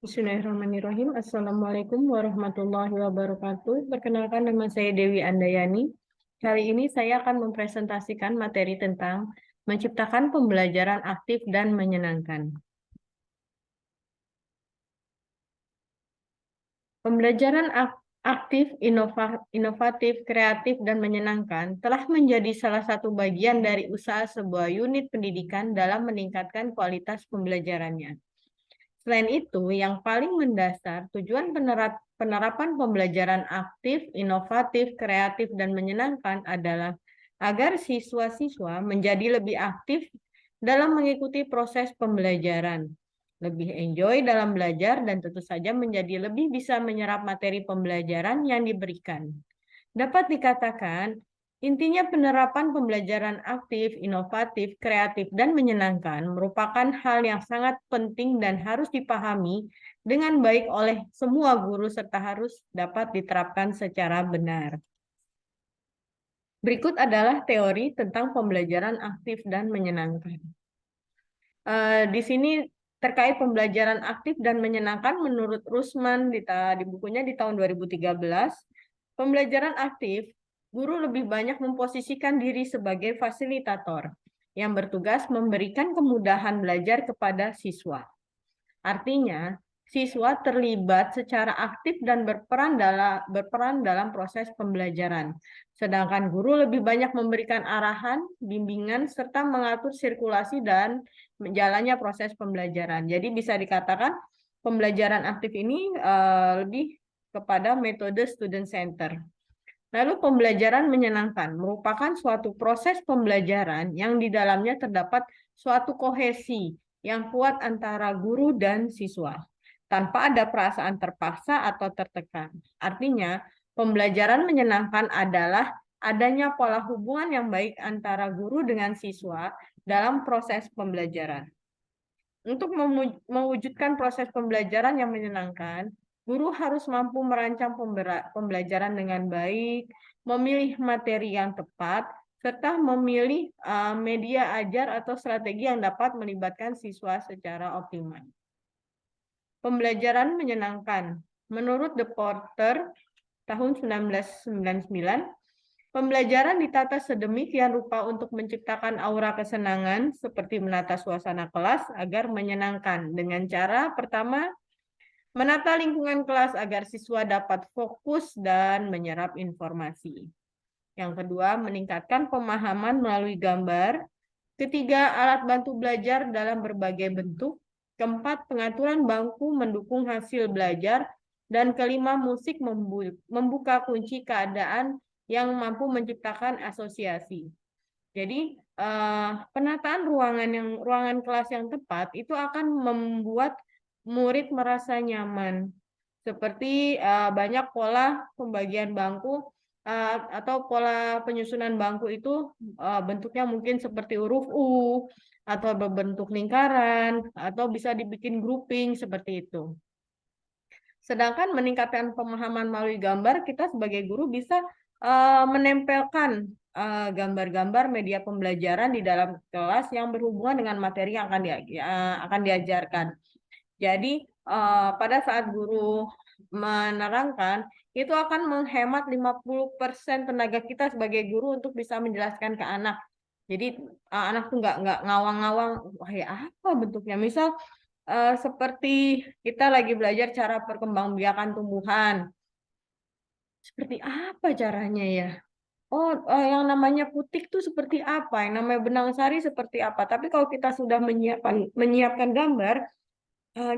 Bismillahirrahmanirrahim. Assalamualaikum warahmatullahi wabarakatuh. Perkenalkan, nama saya Dewi Andayani. Kali ini saya akan mempresentasikan materi tentang menciptakan pembelajaran aktif dan menyenangkan. Pembelajaran aktif, inovatif, kreatif, dan menyenangkan telah menjadi salah satu bagian dari usaha sebuah unit pendidikan dalam meningkatkan kualitas pembelajarannya. Selain itu, yang paling mendasar, tujuan penerapan pembelajaran aktif, inovatif, kreatif, dan menyenangkan adalah agar siswa-siswa menjadi lebih aktif dalam mengikuti proses pembelajaran, lebih enjoy dalam belajar, dan tentu saja menjadi lebih bisa menyerap materi pembelajaran yang diberikan. Dapat dikatakan, intinya penerapan pembelajaran aktif, inovatif, kreatif, dan menyenangkan merupakan hal yang sangat penting dan harus dipahami dengan baik oleh semua guru serta harus dapat diterapkan secara benar. Berikut adalah teori tentang pembelajaran aktif dan menyenangkan. Di sini terkait pembelajaran aktif dan menyenangkan menurut Rusman di bukunya di tahun 2013, pembelajaran aktif, guru lebih banyak memposisikan diri sebagai fasilitator yang bertugas memberikan kemudahan belajar kepada siswa. Artinya, siswa terlibat secara aktif dan berperan dalam proses pembelajaran. Sedangkan guru lebih banyak memberikan arahan, bimbingan, serta mengatur sirkulasi dan jalannya proses pembelajaran. Jadi bisa dikatakan pembelajaran aktif ini lebih kepada metode student center. Lalu pembelajaran menyenangkan merupakan suatu proses pembelajaran yang di dalamnya terdapat suatu kohesi yang kuat antara guru dan siswa, tanpa ada perasaan terpaksa atau tertekan. Artinya, pembelajaran menyenangkan adalah adanya pola hubungan yang baik antara guru dengan siswa dalam proses pembelajaran. Untuk mewujudkan proses pembelajaran yang menyenangkan, guru harus mampu merancang pembelajaran dengan baik, memilih materi yang tepat, serta memilih media ajar atau strategi yang dapat melibatkan siswa secara optimal. Pembelajaran menyenangkan. Menurut The Porter tahun 1999, pembelajaran ditata sedemikian rupa untuk menciptakan aura kesenangan seperti menata suasana kelas agar menyenangkan dengan cara pertama, menata lingkungan kelas agar siswa dapat fokus dan menyerap informasi. Yang kedua, meningkatkan pemahaman melalui gambar. Ketiga, alat bantu belajar dalam berbagai bentuk. Keempat, pengaturan bangku mendukung hasil belajar. Dan kelima, musik membuka kunci keadaan yang mampu menciptakan asosiasi. Jadi, penataan ruangan kelas yang tepat itu akan membuat murid merasa nyaman. Seperti banyak pola pembagian bangku atau pola penyusunan bangku itu bentuknya mungkin seperti huruf U atau berbentuk lingkaran atau bisa dibikin grouping seperti itu. Sedangkan meningkatkan pemahaman melalui gambar, kita sebagai guru bisa menempelkan gambar-gambar media pembelajaran di dalam kelas yang berhubungan dengan materi yang akan diajarkan. Jadi pada saat guru menerangkan, itu akan menghemat 50% tenaga kita sebagai guru untuk bisa menjelaskan ke anak. Jadi anak tuh nggak ngawang-ngawang, wah ya apa bentuknya. Misal seperti kita lagi belajar cara perkembangbiakan tumbuhan. Seperti apa caranya ya? Oh, yang namanya putik tuh seperti apa? Yang namanya benang sari seperti apa? Tapi kalau kita sudah menyiapkan gambar, eh,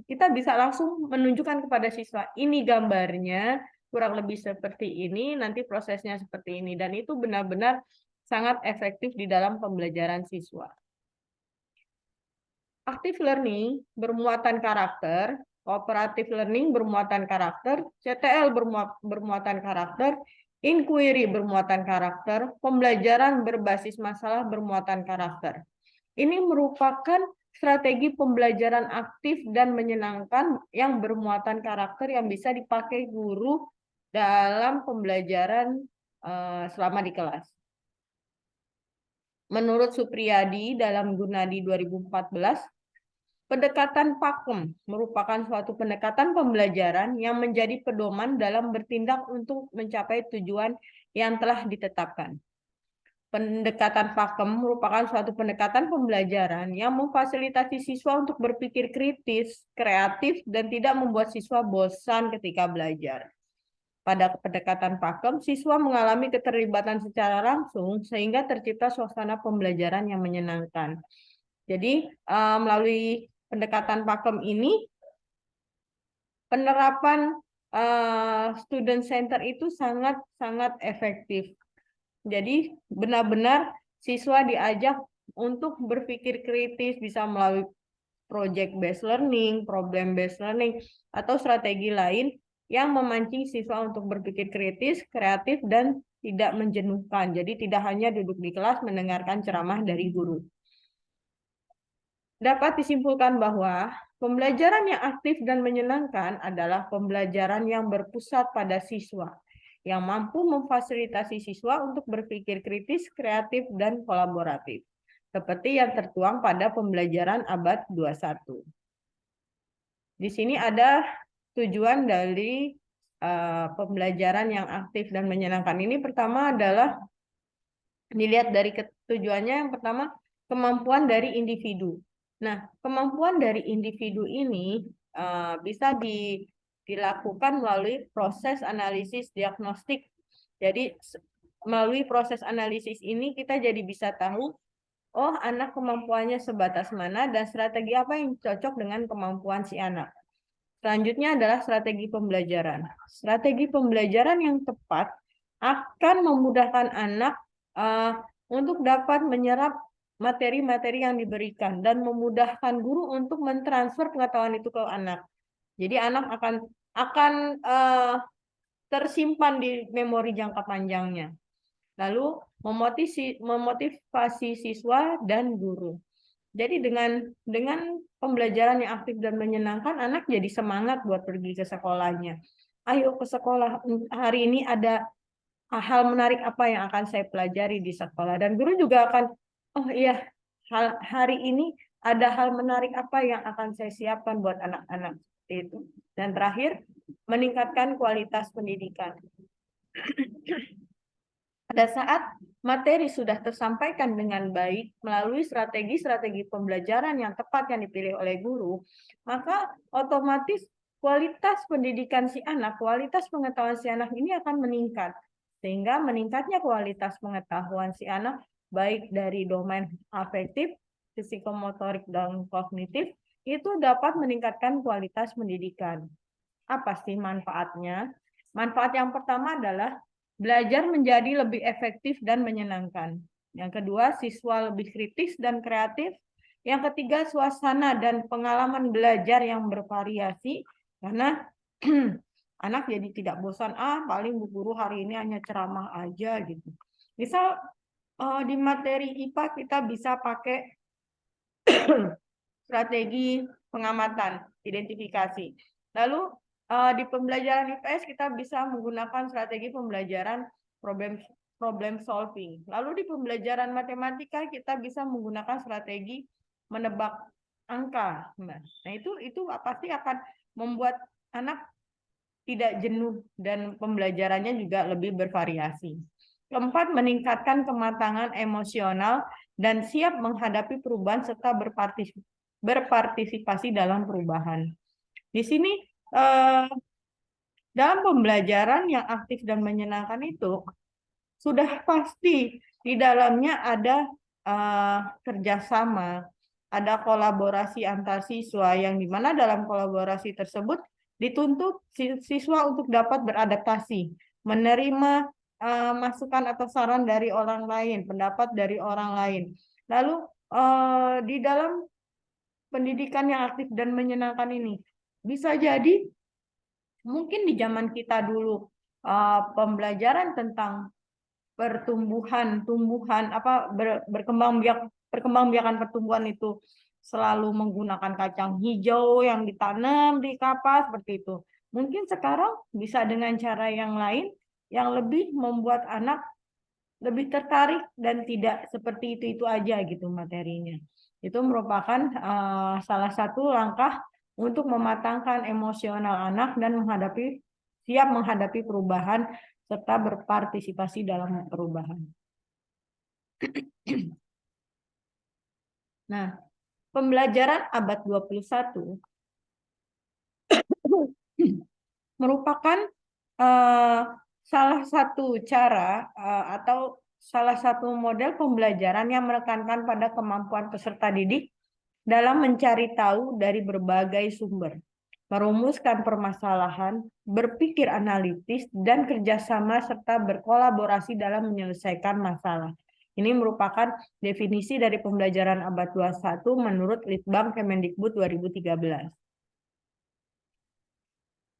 kita bisa langsung menunjukkan kepada siswa, ini gambarnya, kurang lebih seperti ini, nanti prosesnya seperti ini. Dan itu benar-benar sangat efektif di dalam pembelajaran siswa. Active learning bermuatan karakter, cooperative learning bermuatan karakter, CTL bermuatan karakter, inquiry bermuatan karakter, pembelajaran berbasis masalah bermuatan karakter. Ini merupakan strategi pembelajaran aktif dan menyenangkan yang bermuatan karakter yang bisa dipakai guru dalam pembelajaran selama di kelas. Menurut Supriyadi dalam Gunadi 2014, Pendekatan pakem merupakan suatu pendekatan pembelajaran yang menjadi pedoman dalam bertindak untuk mencapai tujuan yang telah ditetapkan. Pendekatan pakem merupakan suatu pendekatan pembelajaran yang memfasilitasi siswa untuk berpikir kritis, kreatif, dan tidak membuat siswa bosan ketika belajar. Pada pendekatan pakem, siswa mengalami keterlibatan secara langsung sehingga tercipta suasana pembelajaran yang menyenangkan. Jadi, melalui pendekatan pakem ini, penerapan student center itu sangat efektif. Jadi, benar-benar siswa diajak untuk berpikir kritis, bisa melalui project based learning, problem based learning, atau strategi lain yang memancing siswa untuk berpikir kritis, kreatif, dan tidak menjenuhkan. Jadi, tidak hanya duduk di kelas mendengarkan ceramah dari guru. Dapat disimpulkan bahwa pembelajaran yang aktif dan menyenangkan adalah pembelajaran yang berpusat pada siswa, yang mampu memfasilitasi siswa untuk berpikir kritis, kreatif, dan kolaboratif, seperti yang tertuang pada pembelajaran abad 21. Di sini ada tujuan dari pembelajaran yang aktif dan menyenangkan ini. Pertama adalah dilihat dari tujuannya, yang pertama kemampuan dari individu. Nah, kemampuan dari individu ini bisa dilakukan melalui proses analisis diagnostik. Jadi, melalui proses analisis ini kita jadi bisa tahu, oh anak kemampuannya sebatas mana dan strategi apa yang cocok dengan kemampuan si anak. Selanjutnya adalah strategi pembelajaran. Strategi pembelajaran yang tepat akan memudahkan anak untuk dapat menyerap materi-materi yang diberikan dan memudahkan guru untuk mentransfer pengetahuan itu ke anak. Jadi anak akan tersimpan di memori jangka panjangnya. Lalu memotivasi siswa dan guru. Jadi dengan pembelajaran yang aktif dan menyenangkan, anak jadi semangat buat pergi ke sekolahnya. Ayo ke sekolah, hari ini ada hal menarik apa yang akan saya pelajari di sekolah. Dan guru juga akan, oh iya, hari ini ada hal menarik apa yang akan saya siapkan buat anak-anak. Itu. Dan terakhir, meningkatkan kualitas pendidikan. Pada saat materi sudah tersampaikan dengan baik melalui strategi-strategi pembelajaran yang tepat yang dipilih oleh guru, maka otomatis kualitas pendidikan si anak, kualitas pengetahuan si anak ini akan meningkat. Sehingga meningkatnya kualitas pengetahuan si anak, baik dari domain afektif, psikomotorik, dan kognitif, itu dapat meningkatkan kualitas pendidikan. Apa sih manfaatnya? Manfaat yang pertama adalah belajar menjadi lebih efektif dan menyenangkan. Yang kedua, siswa lebih kritis dan kreatif. Yang ketiga, suasana dan pengalaman belajar yang bervariasi. Karena anak jadi tidak bosan, paling bu guru hari ini hanya ceramah aja gitu. Misal di materi IPA kita bisa pakai strategi pengamatan, identifikasi. Lalu di pembelajaran IPS kita bisa menggunakan strategi pembelajaran problem solving. Lalu di pembelajaran matematika kita bisa menggunakan strategi menebak angka. Nah, itu pasti akan membuat anak tidak jenuh dan pembelajarannya juga lebih bervariasi. Keempat, meningkatkan kematangan emosional dan siap menghadapi perubahan serta berpartisipasi dalam perubahan. Di sini dalam pembelajaran yang aktif dan menyenangkan itu sudah pasti di dalamnya ada kerjasama, ada kolaborasi antar siswa yang dimana dalam kolaborasi tersebut dituntut siswa untuk dapat beradaptasi, menerima masukan atau saran dari orang lain, pendapat dari orang lain. Lalu di dalam pendidikan yang aktif dan menyenangkan ini bisa jadi mungkin di zaman kita dulu pembelajaran tentang tumbuhan perkembangbiakan pertumbuhan itu selalu menggunakan kacang hijau yang ditanam di kapas seperti itu. Mungkin sekarang bisa dengan cara yang lain yang lebih membuat anak lebih tertarik dan tidak seperti itu aja gitu materinya. Itu merupakan salah satu langkah untuk mematangkan emosional anak dan siap menghadapi perubahan serta berpartisipasi dalam perubahan. Nah, pembelajaran abad 21 merupakan salah satu cara atau salah satu model pembelajaran yang menekankan pada kemampuan peserta didik dalam mencari tahu dari berbagai sumber, merumuskan permasalahan, berpikir analitis, dan kerjasama serta berkolaborasi dalam menyelesaikan masalah. Ini merupakan definisi dari pembelajaran abad 21 menurut Litbang Kemendikbud 2013.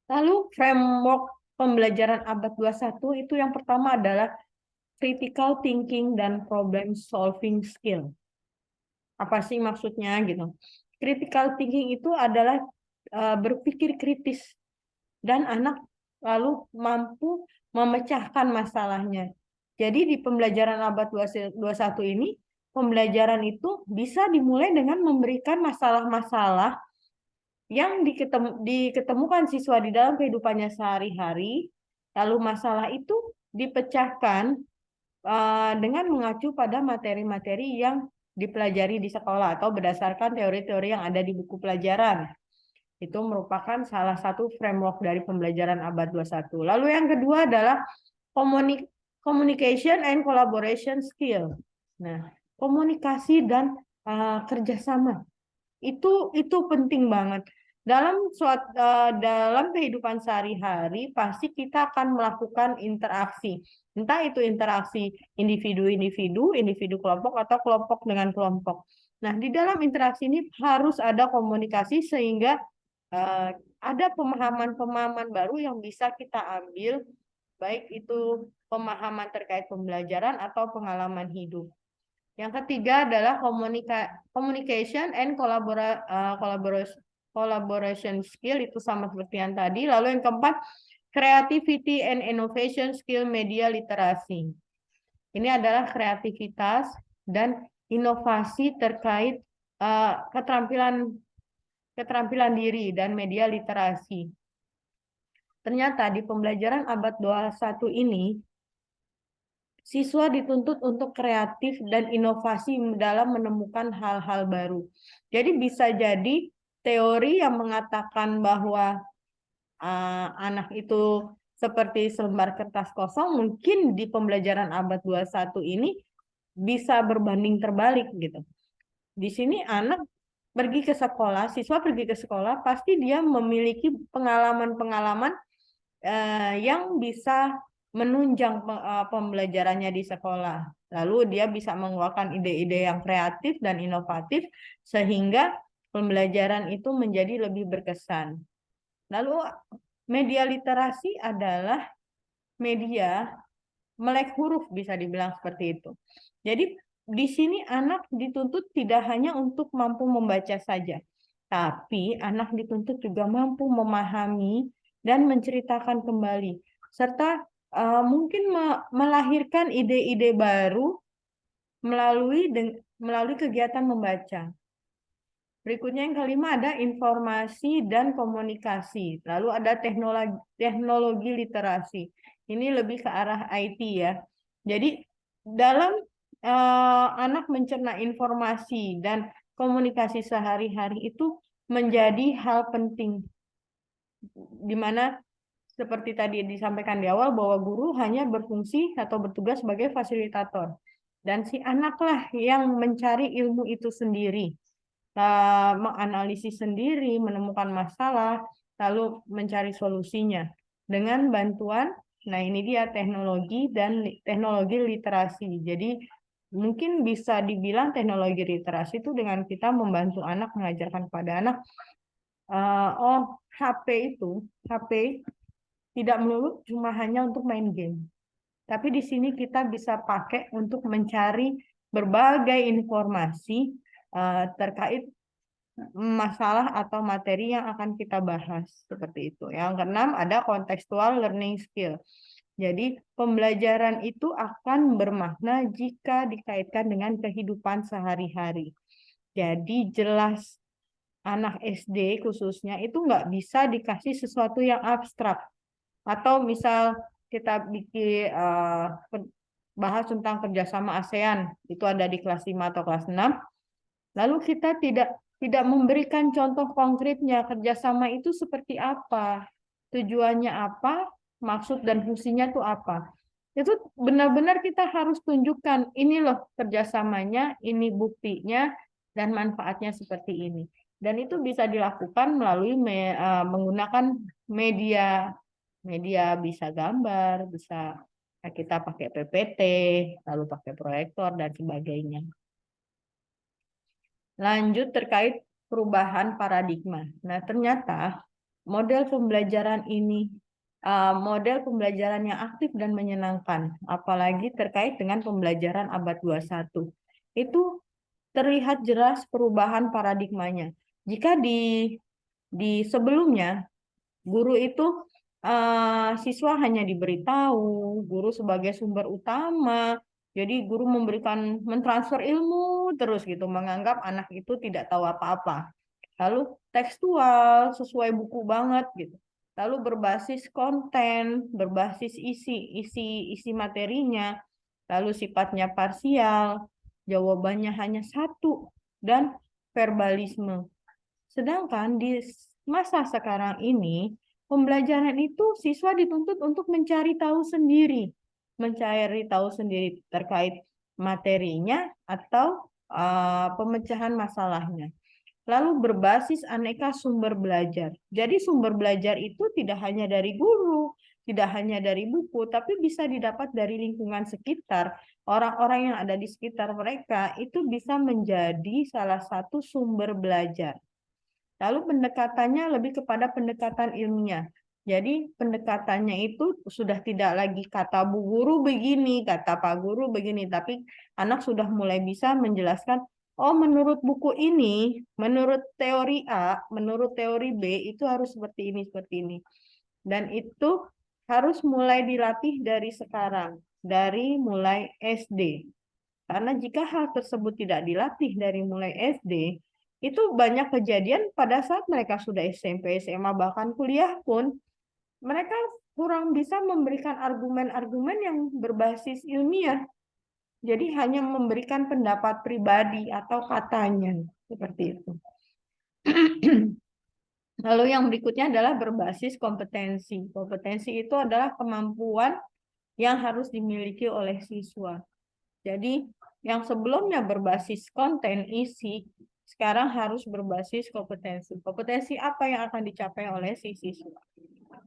Lalu framework pembelajaran abad 21 itu yang pertama adalah critical thinking dan problem solving skill. Apa sih maksudnya gitu? Critical thinking itu adalah berpikir kritis dan anak lalu mampu memecahkan masalahnya. Jadi di pembelajaran abad 21 ini, pembelajaran itu bisa dimulai dengan memberikan masalah-masalah yang diketemukan siswa di dalam kehidupannya sehari-hari, lalu masalah itu dipecahkan dengan mengacu pada materi-materi yang dipelajari di sekolah atau berdasarkan teori-teori yang ada di buku pelajaran. Itu merupakan salah satu framework dari pembelajaran abad 21. Lalu yang kedua adalah communication and collaboration skill. Nah, komunikasi dan kerjasama itu penting banget. Dalam kehidupan sehari-hari pasti kita akan melakukan interaksi. Entah itu interaksi individu-individu, individu kelompok atau kelompok dengan kelompok. Nah, di dalam interaksi ini harus ada komunikasi sehingga ada pemahaman-pemahaman baru yang bisa kita ambil, baik itu pemahaman terkait pembelajaran atau pengalaman hidup. Yang ketiga adalah communication and collaboration skill, itu sama seperti yang tadi. Lalu yang keempat, creativity and innovation skill media literasi. Ini adalah kreativitas dan inovasi terkait keterampilan diri dan media literasi. Ternyata di pembelajaran abad 21 ini, siswa dituntut untuk kreatif dan inovasi dalam menemukan hal-hal baru. Jadi bisa jadi teori yang mengatakan bahwa anak itu seperti selembar kertas kosong, mungkin di pembelajaran abad 21 ini bisa berbanding terbalik gitu. Di sini anak pergi ke sekolah, siswa pergi ke sekolah, pasti dia memiliki pengalaman-pengalaman yang bisa menunjang pembelajarannya di sekolah. Lalu dia bisa mengeluarkan ide-ide yang kreatif dan inovatif sehingga pembelajaran itu menjadi lebih berkesan. Lalu media literasi adalah media melek huruf, bisa dibilang seperti itu. Jadi di sini anak dituntut tidak hanya untuk mampu membaca saja, tapi anak dituntut juga mampu memahami dan menceritakan kembali, serta mungkin melahirkan ide-ide baru melalui kegiatan membaca. Berikutnya yang kelima ada informasi dan komunikasi. Lalu ada teknologi literasi. Ini lebih ke arah IT ya. Jadi dalam anak mencerna informasi dan komunikasi sehari-hari itu menjadi hal penting, di mana seperti tadi disampaikan di awal bahwa guru hanya berfungsi atau bertugas sebagai fasilitator, dan si anaklah yang mencari ilmu itu sendiri, menganalisis sendiri, menemukan masalah, lalu mencari solusinya dengan bantuan. Nah, ini dia teknologi dan teknologi literasi. Jadi mungkin bisa dibilang teknologi literasi itu dengan kita membantu anak, mengajarkan kepada anak, HP tidak melulu cuma hanya untuk main game. Tapi di sini kita bisa pakai untuk mencari berbagai informasi terkait masalah atau materi yang akan kita bahas, seperti itu. Yang keenam ada contextual learning skill. Jadi pembelajaran itu akan bermakna jika dikaitkan dengan kehidupan sehari-hari. Jadi jelas anak SD khususnya itu nggak bisa dikasih sesuatu yang abstrak. Atau misal kita bikin bahas tentang kerjasama ASEAN, itu ada di kelas 5 atau kelas 6, lalu kita tidak memberikan contoh konkretnya kerjasama itu seperti apa, tujuannya apa, maksud dan fungsinya itu apa. Itu benar-benar kita harus tunjukkan, ini loh kerjasamanya, ini buktinya, dan manfaatnya seperti ini. Dan itu bisa dilakukan melalui menggunakan media. Media bisa gambar, bisa kita pakai PPT, lalu pakai proyektor, dan sebagainya. Lanjut terkait perubahan paradigma. Nah, ternyata model pembelajaran ini model pembelajaran yang aktif dan menyenangkan, apalagi terkait dengan pembelajaran abad 21. Itu terlihat jelas perubahan paradigmanya. Jika di sebelumnya guru itu siswa hanya diberitahu, guru sebagai sumber utama, jadi guru mentransfer ilmu terus gitu, menganggap anak itu tidak tahu apa-apa. Lalu tekstual, sesuai buku banget gitu. Lalu berbasis konten, berbasis isi materinya, lalu sifatnya parsial, jawabannya hanya satu, dan verbalisme. Sedangkan di masa sekarang ini, pembelajaran itu siswa dituntut untuk mencari tahu sendiri terkait materinya atau pemecahan masalahnya. Lalu berbasis aneka sumber belajar. Jadi sumber belajar itu tidak hanya dari guru, tidak hanya dari buku, tapi bisa didapat dari lingkungan sekitar. Orang-orang yang ada di sekitar mereka itu bisa menjadi salah satu sumber belajar. Lalu pendekatannya lebih kepada pendekatan ilmiah. Jadi pendekatannya itu sudah tidak lagi kata Bu Guru begini, kata Pak Guru begini, tapi anak sudah mulai bisa menjelaskan, oh menurut buku ini, menurut teori A, menurut teori B, itu harus seperti ini, seperti ini. Dan itu harus mulai dilatih dari sekarang, dari mulai SD. Karena jika hal tersebut tidak dilatih dari mulai SD, itu banyak kejadian pada saat mereka sudah SMP, SMA, bahkan kuliah pun, mereka kurang bisa memberikan argumen-argumen yang berbasis ilmiah. Jadi hanya memberikan pendapat pribadi atau katanya, seperti itu. Lalu yang berikutnya adalah berbasis kompetensi. Kompetensi itu adalah kemampuan yang harus dimiliki oleh siswa. Jadi yang sebelumnya berbasis konten isi, sekarang harus berbasis kompetensi. Kompetensi apa yang akan dicapai oleh si siswa.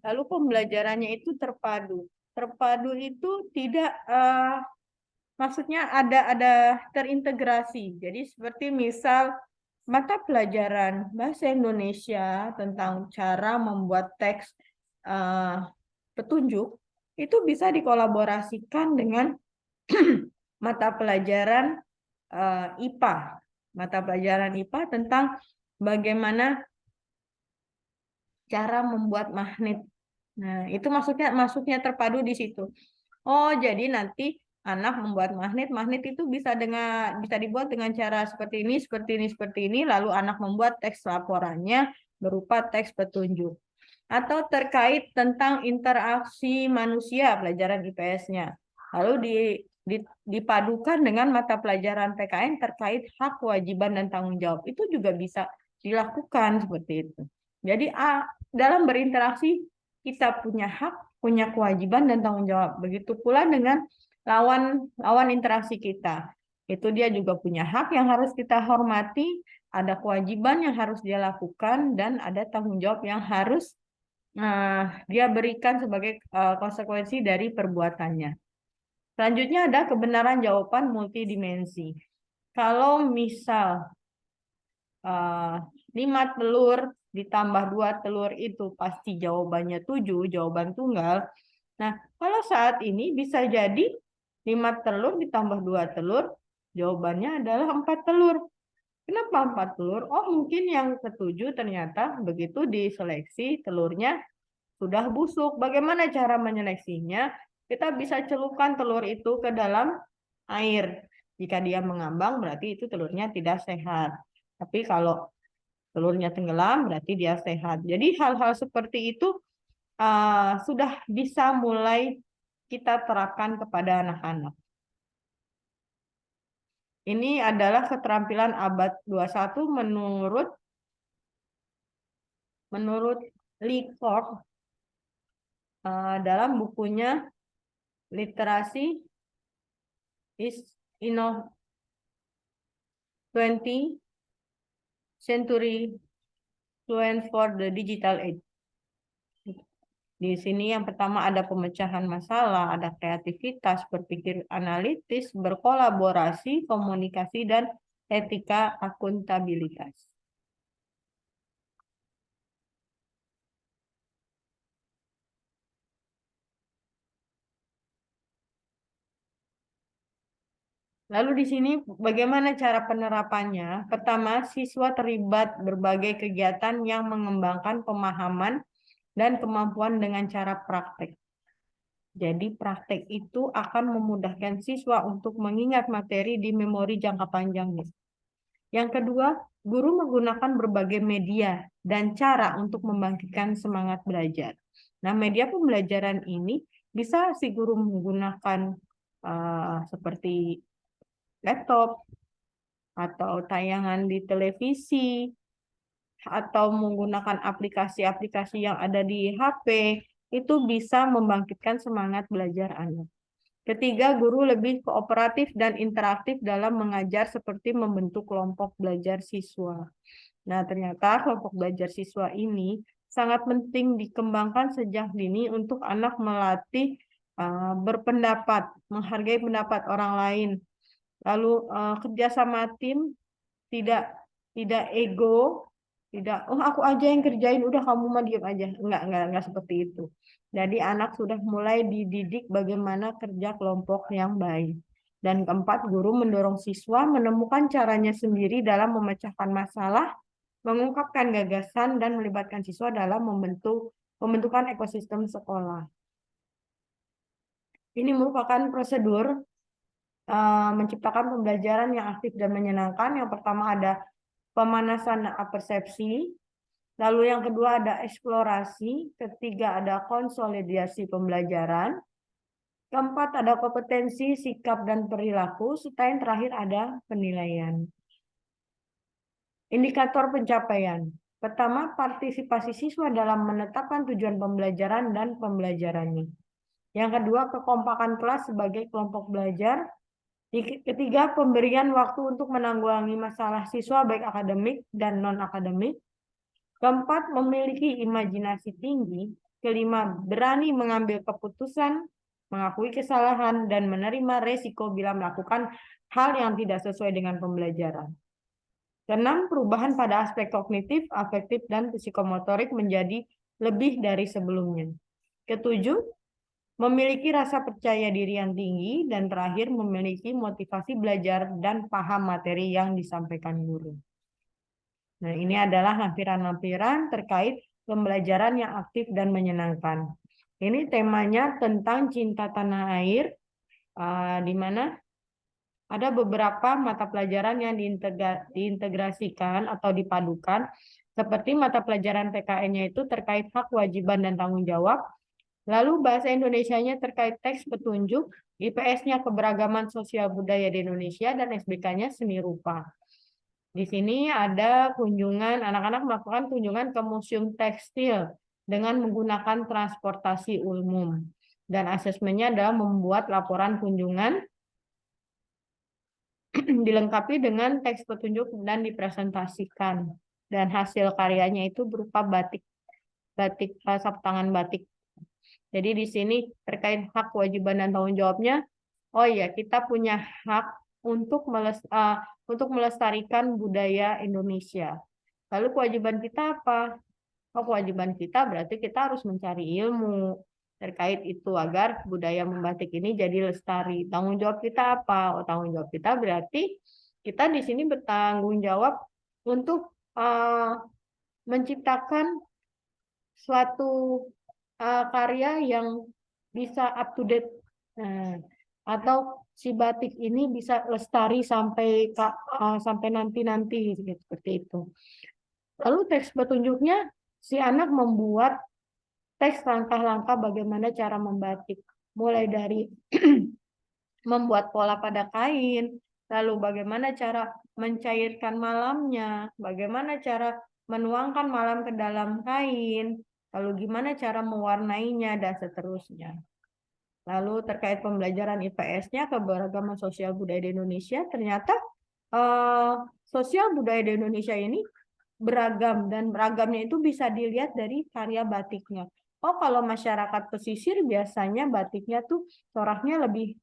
Lalu pembelajarannya itu terpadu. Terpadu itu tidak, maksudnya ada terintegrasi. Jadi seperti misal mata pelajaran bahasa Indonesia tentang cara membuat teks petunjuk, itu bisa dikolaborasikan dengan mata pelajaran IPA. Mata pelajaran IPA tentang bagaimana cara membuat magnet. Nah, itu maksudnya terpadu di situ. Oh, jadi nanti anak membuat magnet, magnet itu bisa dibuat dengan cara seperti ini, seperti ini, seperti ini, lalu anak membuat teks laporannya berupa teks petunjuk. Atau terkait tentang interaksi manusia, pelajaran IPS-nya. Lalu dipadukan dengan mata pelajaran PKN terkait hak, kewajiban, dan tanggung jawab. Itu juga bisa dilakukan seperti itu. Jadi dalam berinteraksi kita punya hak, punya kewajiban, dan tanggung jawab. Begitu pula dengan lawan interaksi kita. Itu dia juga punya hak yang harus kita hormati, ada kewajiban yang harus dia lakukan, dan ada tanggung jawab yang harus dia berikan sebagai konsekuensi dari perbuatannya. Selanjutnya ada kebenaran jawaban multidimensi. Kalau misal 5 telur ditambah 2 telur itu pasti jawabannya 7, jawaban tunggal. Nah, kalau saat ini bisa jadi 5 telur ditambah 2 telur, jawabannya adalah 4 telur. Kenapa 4 telur? Oh, mungkin yang ketujuh ternyata begitu diseleksi telurnya sudah busuk. Bagaimana cara menyeleksinya? Kita bisa celupkan telur itu ke dalam air. Jika dia mengambang, berarti itu telurnya tidak sehat. Tapi kalau telurnya tenggelam berarti dia sehat. Jadi hal-hal seperti itu sudah bisa mulai kita terapkan kepada anak-anak. Ini adalah keterampilan abad 21 menurut Lee Cork dalam bukunya Literasi is Inno 20th Century Fluent for the Digital Age. Di sini yang pertama ada pemecahan masalah, ada kreativitas, berpikir analitis, berkolaborasi, komunikasi, dan etika akuntabilitas. Lalu di sini bagaimana cara penerapannya? Pertama, siswa terlibat berbagai kegiatan yang mengembangkan pemahaman dan kemampuan dengan cara praktek. Jadi praktek itu akan memudahkan siswa untuk mengingat materi di memori jangka panjangnya. Yang kedua, guru menggunakan berbagai media dan cara untuk membangkitkan semangat belajar. Nah, media pembelajaran ini bisa si guru menggunakan seperti laptop atau tayangan di televisi atau menggunakan aplikasi-aplikasi yang ada di HP, itu bisa membangkitkan semangat belajar anak. Ketiga, guru lebih kooperatif dan interaktif dalam mengajar seperti membentuk kelompok belajar siswa. Nah, ternyata kelompok belajar siswa ini sangat penting dikembangkan sejak dini untuk anak melatih berpendapat, menghargai pendapat orang lain. Lalu kerja sama tim, tidak tidak ego, tidak aku aja yang kerjain, udah kamu mah diam aja. Enggak seperti itu. Jadi anak sudah mulai dididik bagaimana kerja kelompok yang baik. Dan keempat, guru mendorong siswa menemukan caranya sendiri dalam memecahkan masalah, mengungkapkan gagasan, dan melibatkan siswa dalam pembentukan ekosistem sekolah. Ini merupakan prosedur menciptakan pembelajaran yang aktif dan menyenangkan. Yang pertama ada pemanasan persepsi, lalu yang kedua ada eksplorasi, ketiga ada konsolidasi pembelajaran, keempat ada kompetensi, sikap, dan perilaku, serta yang terakhir ada penilaian. Indikator pencapaian. Pertama, partisipasi siswa dalam menetapkan tujuan pembelajaran dan pembelajarannya. Yang kedua, kekompakan kelas sebagai kelompok belajar. Ketiga, pemberian waktu untuk menanggulangi masalah siswa baik akademik dan non-akademik. Keempat, memiliki imajinasi tinggi. Kelima, berani mengambil keputusan, mengakui kesalahan, dan menerima resiko bila melakukan hal yang tidak sesuai dengan pembelajaran. Keenam, perubahan pada aspek kognitif, afektif, dan psikomotorik menjadi lebih dari sebelumnya. Ketujuh, memiliki rasa percaya diri yang tinggi, dan terakhir memiliki motivasi belajar dan paham materi yang disampaikan guru. Nah, ini adalah lampiran-lampiran terkait pembelajaran yang aktif dan menyenangkan. Ini temanya tentang cinta tanah air, di mana ada beberapa mata pelajaran yang diintegrasikan atau dipadukan, seperti mata pelajaran PKN-nya itu terkait hak, kewajiban, dan tanggung jawab. Lalu bahasa Indonesianya terkait teks petunjuk, IPS-nya keberagaman sosial budaya di Indonesia, dan SBK-nya seni rupa. Di sini ada kunjungan, anak-anak melakukan kunjungan ke Museum Tekstil dengan menggunakan transportasi umum. Dan asesmennya adalah membuat laporan kunjungan dilengkapi dengan teks petunjuk dan dipresentasikan. Dan hasil karyanya itu berupa batik sapu tangan batik. Jadi di sini terkait hak, kewajiban, dan tanggung jawabnya, oh iya, kita punya hak untuk melestarikan budaya Indonesia. Lalu kewajiban kita apa? Oh, kewajiban kita berarti kita harus mencari ilmu terkait itu agar budaya membatik ini jadi lestari. Tanggung jawab kita apa? Oh, tanggung jawab kita berarti kita di sini bertanggung jawab untuk menciptakan suatu karya yang bisa up to date, atau si batik ini bisa lestari sampai sampai nanti-nanti gitu, seperti itu. Lalu teks petunjuknya si anak membuat teks langkah-langkah bagaimana cara membatik, mulai dari membuat pola pada kain, lalu bagaimana cara mencairkan malamnya, bagaimana cara menuangkan malam ke dalam kain, lalu gimana cara mewarnainya, dan seterusnya. Lalu terkait pembelajaran IPS-nya, keberagaman sosial budaya di Indonesia, ternyata sosial budaya di Indonesia ini beragam, dan beragamnya itu bisa dilihat dari karya batiknya. Oh, kalau masyarakat pesisir biasanya batiknya tuh coraknya lebih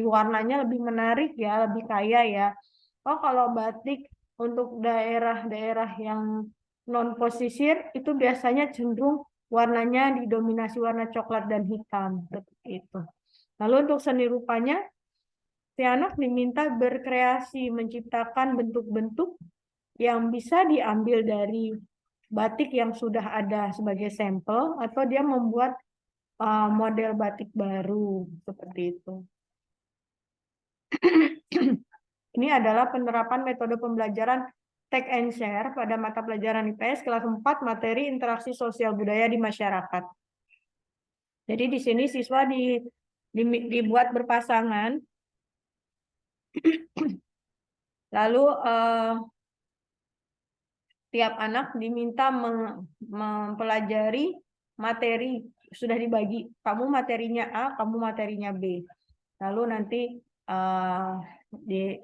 warnanya lebih menarik ya, lebih kaya ya. Oh, kalau batik untuk daerah-daerah yang non pesisir itu biasanya cenderung warnanya didominasi warna coklat dan hitam, seperti itu. Lalu untuk seni rupanya, si anak diminta berkreasi, menciptakan bentuk-bentuk yang bisa diambil dari batik yang sudah ada sebagai sampel, atau dia membuat model batik baru, seperti itu. Ini adalah penerapan metode pembelajaran take and share pada mata pelajaran IPS kelas 4 materi interaksi sosial budaya di masyarakat. Jadi di sini siswa dibuat berpasangan, lalu tiap anak diminta mempelajari materi, sudah dibagi, kamu materinya A, kamu materinya B. Lalu nanti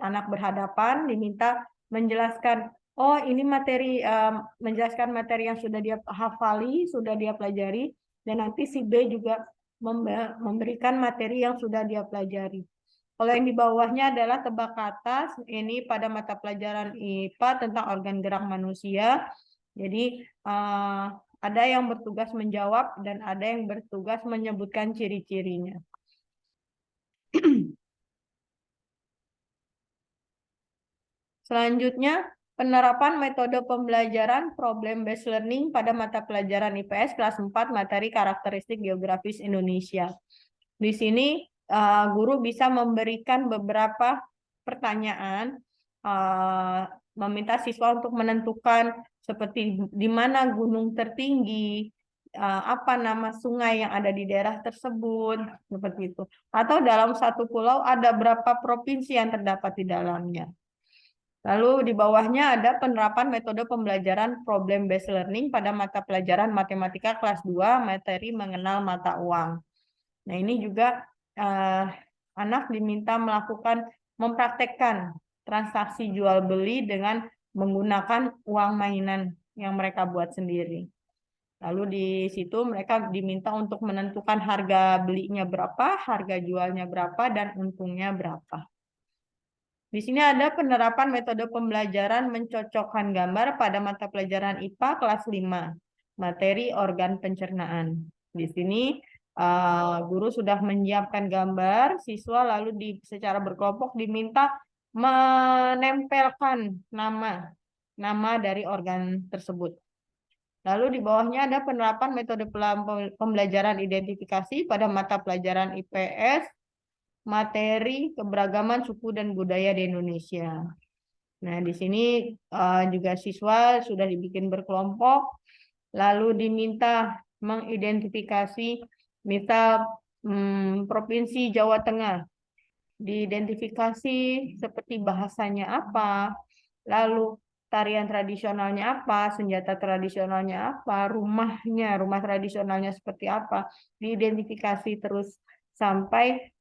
anak berhadapan diminta menjelaskan, oh ini materi, menjelaskan materi yang sudah dia hafali, sudah dia pelajari, dan nanti si B juga memberikan materi yang sudah dia pelajari. Kalau yang di bawahnya adalah tebak kata, ini pada mata pelajaran IPA tentang organ gerak manusia. Jadi ada yang bertugas menjawab dan ada yang bertugas menyebutkan ciri-cirinya. Selanjutnya, penerapan metode pembelajaran problem based learning pada mata pelajaran IPS kelas 4 materi karakteristik geografis Indonesia. Di sini guru bisa memberikan beberapa pertanyaan, meminta siswa untuk menentukan seperti di mana gunung tertinggi, apa nama sungai yang ada di daerah tersebut, seperti itu. Atau dalam satu pulau ada berapa provinsi yang terdapat di dalamnya. Lalu di bawahnya ada penerapan metode pembelajaran problem based learning pada mata pelajaran matematika kelas 2 materi mengenal mata uang. Nah, ini juga anak diminta mempraktekkan transaksi jual beli dengan menggunakan uang mainan yang mereka buat sendiri. Lalu di situ mereka diminta untuk menentukan harga belinya berapa, harga jualnya berapa, dan untungnya berapa. Di sini ada penerapan metode pembelajaran mencocokkan gambar pada mata pelajaran IPA kelas 5, materi organ pencernaan. Di sini guru sudah menyiapkan gambar, siswa lalu secara berkelompok diminta menempelkan nama dari organ tersebut. Lalu di bawahnya ada penerapan metode pembelajaran identifikasi pada mata pelajaran IPS, materi keberagaman suku dan budaya di Indonesia. Nah, di sini juga siswa sudah dibikin berkelompok, lalu diminta mengidentifikasi, misal Provinsi Jawa Tengah, diidentifikasi seperti bahasanya apa, lalu tarian tradisionalnya apa, senjata tradisionalnya apa, rumah tradisionalnya seperti apa, diidentifikasi terus sampai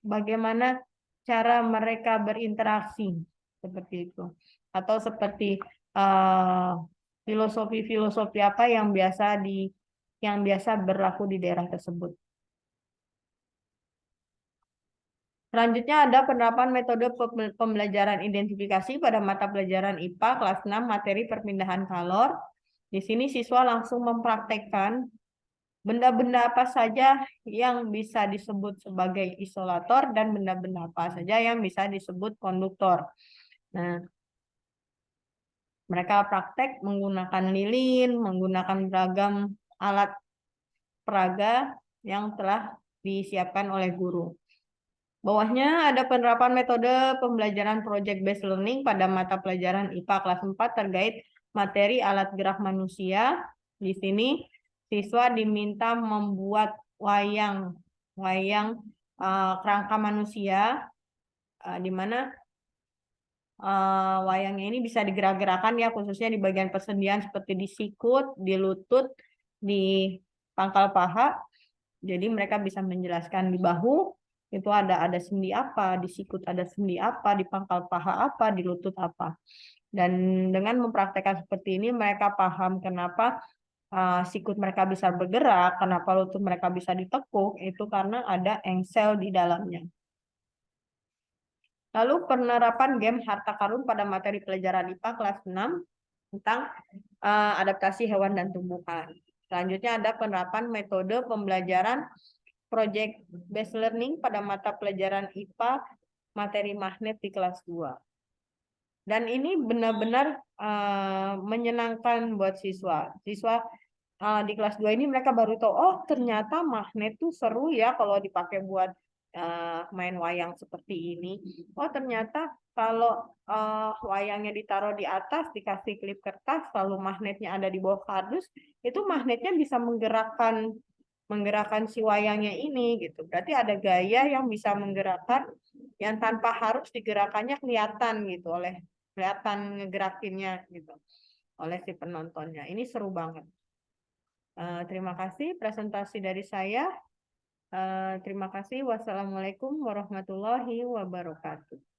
bagaimana cara mereka berinteraksi, seperti itu. Atau seperti filosofi-filosofi apa yang biasa berlaku di daerah tersebut. Selanjutnya ada penerapan metode pembelajaran identifikasi pada mata pelajaran IPA kelas 6 materi perpindahan kalor. Di sini siswa langsung mempraktekkan benda-benda apa saja yang bisa disebut sebagai isolator dan benda-benda apa saja yang bisa disebut konduktor. Nah, mereka praktek menggunakan lilin, menggunakan beragam alat peraga yang telah disiapkan oleh guru. Bawahnya ada penerapan metode pembelajaran project based learning pada mata pelajaran IPA kelas 4 terkait materi alat gerak manusia. Di sini siswa diminta membuat wayang kerangka manusia, di mana wayangnya ini bisa digerak-gerakan ya, khususnya di bagian persendian seperti di sikut, di lutut, di pangkal paha. Jadi mereka bisa menjelaskan di bahu itu ada sendi apa, di sikut ada sendi apa, di pangkal paha apa, di lutut apa. Dan dengan mempraktekkan seperti ini mereka paham kenapa sikut mereka bisa bergerak, kenapa lutut mereka bisa ditekuk, itu karena ada engsel di dalamnya. Lalu penerapan game harta karun pada materi pelajaran IPA kelas 6 tentang adaptasi hewan dan tumbuhan. Selanjutnya ada penerapan metode pembelajaran project based learning pada mata pelajaran IPA materi magnet di kelas 2. Dan ini benar-benar menyenangkan buat siswa. Siswa di kelas 2 ini mereka baru tahu, oh ternyata magnet tuh seru ya kalau dipakai buat main wayang seperti ini. Oh ternyata kalau wayangnya ditaruh di atas, dikasih klip kertas, lalu magnetnya ada di bawah kardus, itu magnetnya bisa menggerakkan si wayangnya ini gitu. Berarti ada gaya yang bisa menggerakkan yang tanpa harus digerakannya kelihatan ngegerakinnya gitu oleh si penontonnya. Ini seru banget. Terima kasih presentasi dari saya. Terima kasih. Wassalamualaikum warahmatullahi wabarakatuh.